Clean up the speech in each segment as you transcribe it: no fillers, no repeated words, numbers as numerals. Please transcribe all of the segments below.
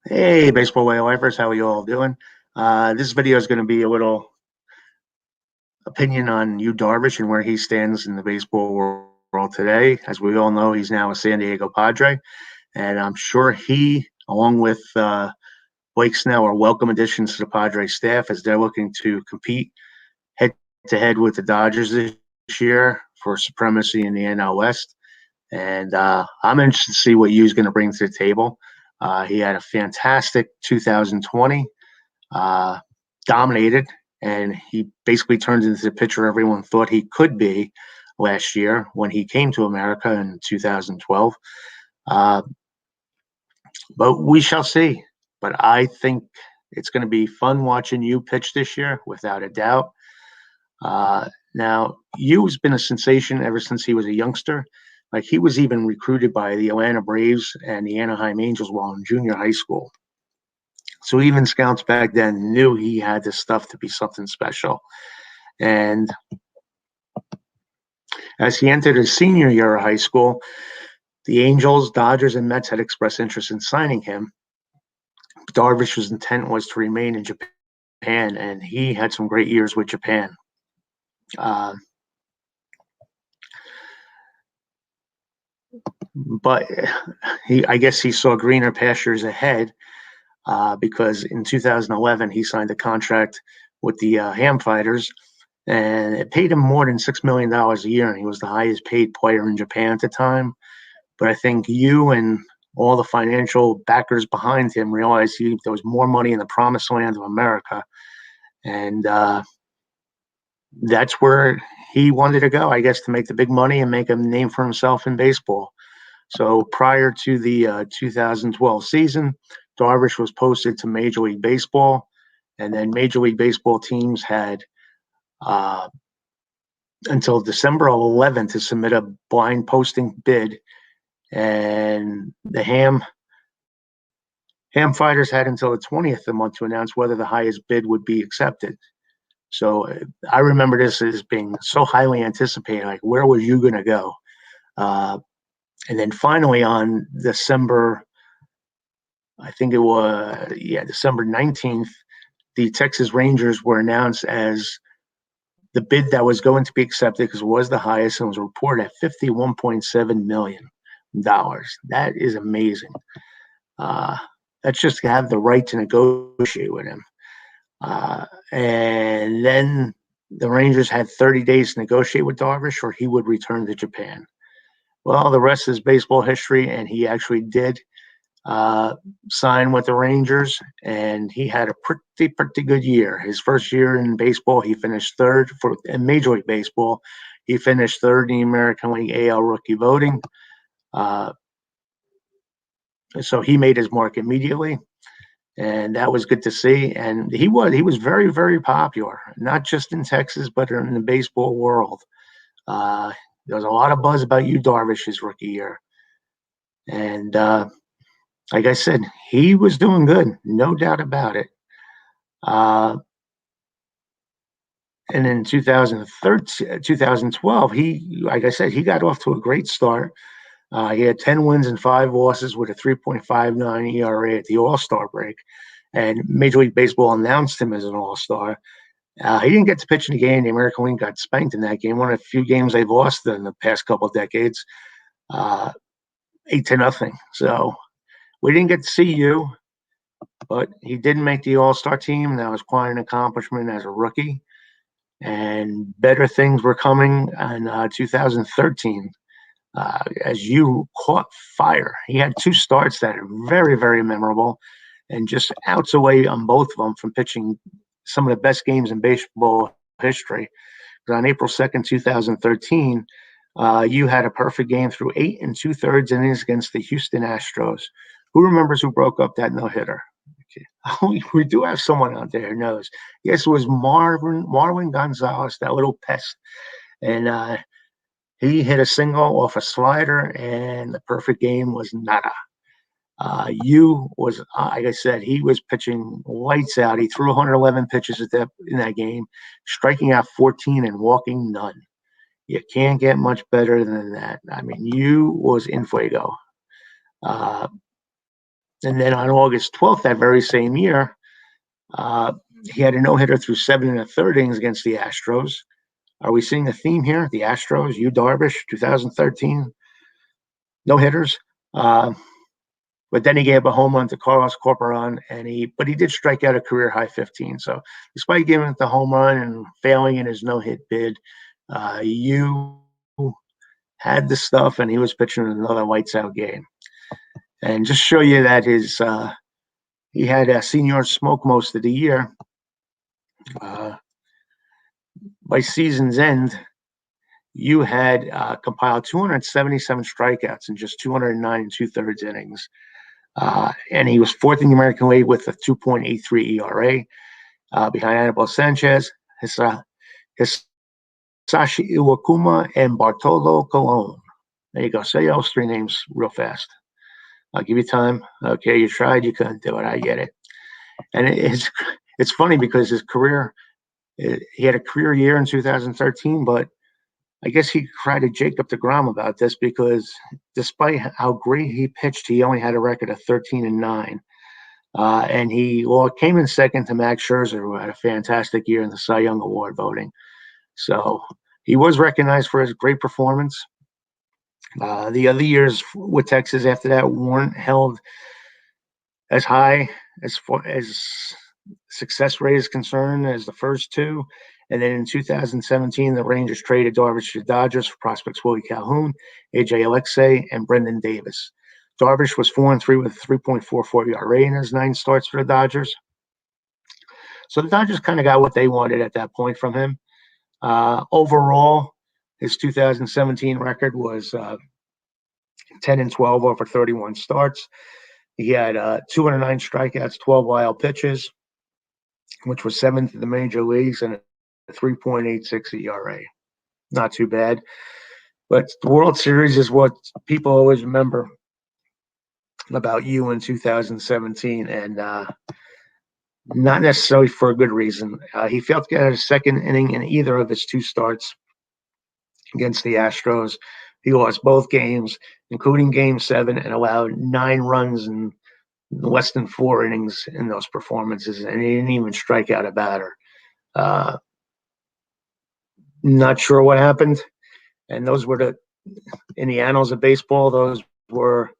Hey, baseball way lifers, how are you all doing? This video is going to be a little opinion on Darvish and where he stands in the baseball world today. As we all know, he's now a San Diego Padre, and I'm sure he, along with Blake Snell, are welcome additions to the Padres staff as they're looking to compete head to head with the Dodgers this year for supremacy in the NL West. And I'm interested to see what Yu's going to bring to the table. He had a fantastic 2020, uh, dominated, and he basically turned into the pitcher everyone thought he could be last year when he came to America in 2012. Uh, but we shall see. But I think it's going to be fun watching you pitch this year, without a doubt. Now, Yu's been a sensation ever since he was a youngster. Like, he was even recruited by the Atlanta Braves and the Anaheim Angels while in junior high school. So even scouts back then knew he had this stuff to be something special. And as he entered his senior year of high school, the Angels, Dodgers, and Mets had expressed interest in signing him. Darvish's intent was to remain in Japan, and he had some great years with Japan. But I guess he saw greener pastures ahead, because in 2011 he signed a contract with the Ham Fighters, and it paid him more than $6 million a year, and he was the highest paid player in Japan at the time. But I think you and all the financial backers behind him realized there was more money in the promised land of America, and that's where he wanted to go, I guess, to make the big money and make a name for himself in baseball. So prior to the 2012 season, Darvish was posted to Major League Baseball, and then Major League Baseball teams had until December 11th to submit a blind posting bid, and the Ham Fighters had until the 20th of the month to announce whether the highest bid would be accepted. So I remember this as being so highly anticipated. Like, where was you going to go? And then finally on December, I think it was, December 19th, the Texas Rangers were announced as the bid that was going to be accepted, because it was the highest and was reported at $51.7 million. That is amazing. That's just to have the right to negotiate with him. And then the Rangers had 30 days to negotiate with Darvish, or he would return to Japan. Well, the rest is baseball history, and he actually did sign with the Rangers, and he had a pretty good year. His first year in baseball, he finished third in Major League Baseball. He finished third in the American League AL rookie voting. So he made his mark immediately, and that was good to see. And he was very, very popular, not just in Texas, but in the baseball world. There was a lot of buzz about Darvish his rookie year. And like I said, he was doing good, no doubt about it. And in 2013, 2012, like I said, he got off to a great start. He had 10 wins and 5 losses with a 3.59 ERA at the All-Star break. And Major League Baseball announced him as an All-Star. He didn't get to pitch in the game. The American League got spanked in that game. One of the few games they've lost in the past couple of decades, 8-0. So we didn't get to see you, but he didn't make the All-Star team. That was quite an accomplishment as a rookie. And better things were coming in 2013. As you caught fire. He had 2 starts that are very, very memorable, and just outs away on both of them from pitching some of the best games in baseball history. On April 2nd, 2013, you had a perfect game through 8 2/3 innings against the Houston Astros. Who remembers who broke up that no-hitter? Okay. We do have someone out there who knows. Yes, it was Marwin Gonzalez, that little pest. And he hit a single off a slider, and the perfect game was nada. Like I said, he was pitching lights out. He threw 111 pitches in that game, striking out 14 and walking none. You can't get much better than that. I mean, you was in fuego. And then on August 12th, that very same year, he had a no-hitter through 7 1/3 innings against the Astros. Are we seeing a theme here? The Astros, Darvish, 2013, no-hitters. But then he gave a home run to Carlos Corporon, but he did strike out a career high 15. So despite giving it the home run and failing in his no-hit bid, you had the stuff, and he was pitching another lights out game. And just show you that he had senior smoke most of the year. By season's end, you had compiled 277 strikeouts in just 209 2/3 innings. And he was fourth in the American League with a 2.83 ERA, behind Anibal Sanchez, Hisashi Iwakuma, and Bartolo Colon. There you go. Say those three names real fast. I'll give you time. Okay, you tried, you couldn't do it. I get it. And it's funny because his career, he had a career year in 2013, but I guess he cried to Jacob deGrom about this because despite how great he pitched, he only had a record of 13-9. And he came in second to Max Scherzer, who had a fantastic year in the Cy Young Award voting. So he was recognized for his great performance. The other years with Texas after that weren't held as high as far as success rate is concerned as the first two. And then in 2017, the Rangers traded Darvish to the Dodgers for prospects Willie Calhoun, AJ Alexei, and Brendan Davis. Darvish was 4-3 with a 3.44 ERA in his 9 starts for the Dodgers. So the Dodgers kind of got what they wanted at that point from him. Overall, his 2017 record was 10-12 over 31 starts. He had 209 strikeouts, 12 wild pitches, which was 7th in the major leagues, and a 3.86 ERA. Not too bad. But the World Series is what people always remember about you in 2017, and not necessarily for a good reason. He failed to get out a second inning in either of his 2 starts against the Astros. He lost both games, including Game 7, and allowed 9 runs in less than 4 innings in those performances, and he didn't even strike out a batter. Not sure what happened, and those were in the annals of baseball, those were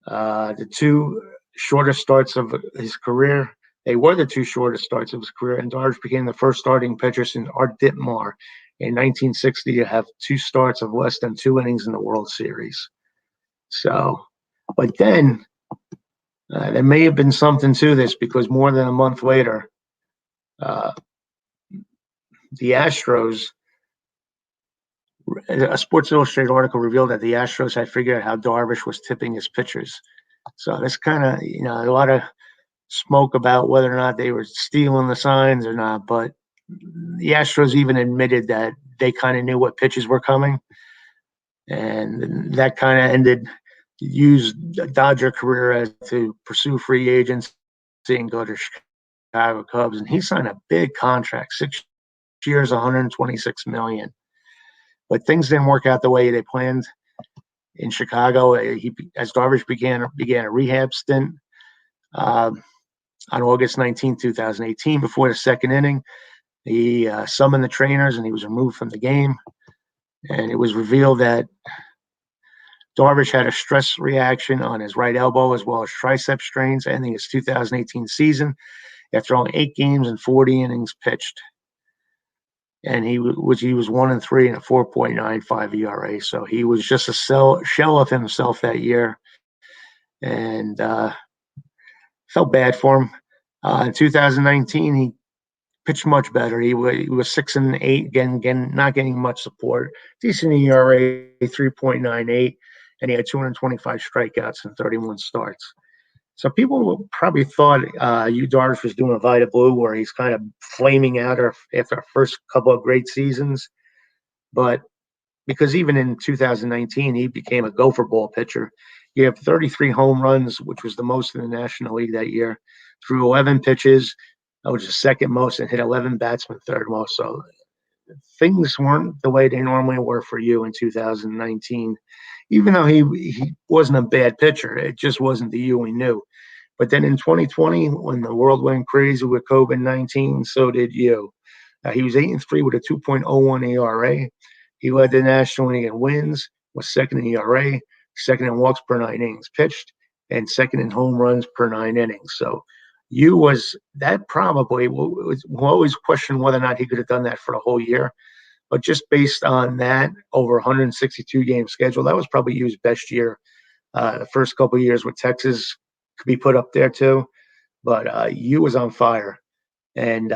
the 2 shortest starts of his career. They were the 2 shortest starts of his career, and Darvish became the first starting pitcher since Art Ditmar in 1960 to have 2 starts of less than 2 innings in the World Series. So, but then there may have been something to this because more than a month later, the Astros, a Sports Illustrated article revealed that the Astros had figured out how Darvish was tipping his pitchers. So this kind of, a lot of smoke about whether or not they were stealing the signs or not, but the Astros even admitted that they kind of knew what pitches were coming, and that kind of used Dodger career to pursue free agents and go to Chicago Cubs, and he signed a big contract, 6 years, $126 million. But things didn't work out the way they planned in Chicago. As Darvish began a rehab stint on August 19, 2018, before the 2nd inning, he summoned the trainers and he was removed from the game. And it was revealed that Darvish had a stress reaction on his right elbow as well as tricep strains ending his 2018 season after only 8 games and 40 innings pitched. And he was 1-3 and a 4.95 ERA. So he was just a shell of himself that year, and felt bad for him. In 2019, he pitched much better. He was 6-8, again, not getting much support. Decent ERA, 3.98, and he had 225 strikeouts in 31 starts. So people probably thought Darvish was doing a Vita Blue where he's kind of flaming out after our first couple of great seasons. But because even in 2019, he became a gopher ball pitcher. He had 33 home runs, which was the most in the National League that year, threw 11 pitches, which was 2nd most, and hit 11 batsmen, 3rd most. So things weren't the way they normally were for you in 2019. even though he wasn't a bad pitcher, it just wasn't the you we knew. But then in 2020, when the world went crazy with COVID-19, so did you. He was 8-3 with a 2.01 ERA. He led the National League in wins, was second in ERA, second in walks per 9 innings pitched, and second in home runs per 9 innings. So you was that probably we'll always question whether or not he could have done that for the whole year. But just based on that over 162 game schedule, that was probably Yu's best year. The first couple of years with Texas could be put up there too, but Yu was on fire. And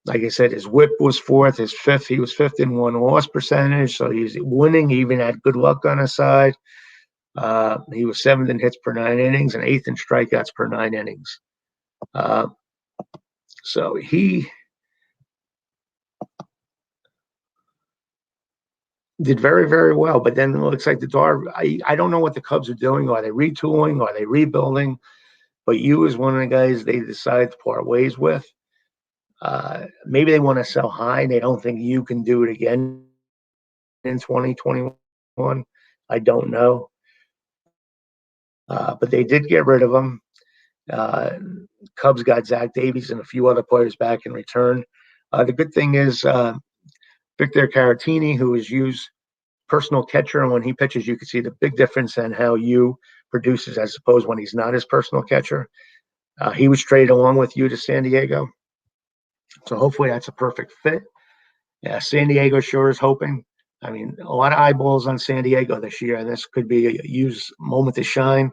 like I said, his whip was fourth, his fifth. He was fifth in won-loss percentage, so he's winning. He even had good luck on his side. He was seventh in hits per 9 innings and eighth in strikeouts per 9 innings. So he did very, very well. But then it looks like I don't know what the Cubs are doing. Are they retooling? Are they rebuilding? But Yu is one of the guys they decided to part ways with. Maybe they want to sell high. They don't think Yu can do it again in 2021. I don't know. But they did get rid of him. Cubs got Zach Davies and a few other players back in return. The good thing is Victor Caratini, who is Yu's personal catcher, and when he pitches, you can see the big difference in how Yu produces as opposed when he's not his personal catcher. He was traded along with Yu to San Diego. So hopefully that's a perfect fit. Yeah, San Diego sure is hoping. I mean, a lot of eyeballs on San Diego this year, and this could be Yu's moment to shine.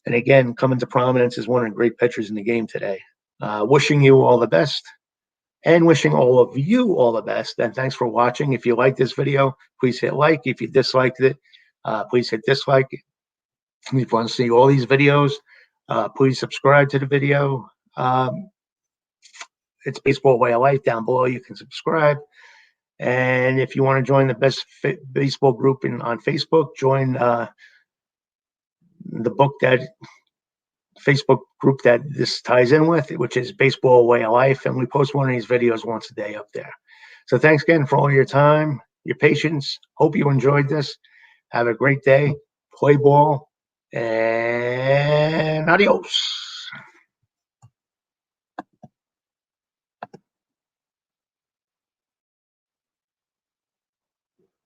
And again, coming to prominence as one of the great pitchers in the game today. Wishing you all the best and wishing all of you all the best. And thanks for watching. If you like this video, please hit like. If you disliked it, please hit dislike. If you want to see all these videos, please subscribe to the video. It's Baseball Way of Life. Down below, you can subscribe. And if you want to join the best baseball group on Facebook, join the book that Facebook group that this ties in with, which is Baseball Way of Life. And we post one of these videos once a day up there. So thanks again for all your time, your patience. Hope you enjoyed this. Have a great day. Play ball. And adios.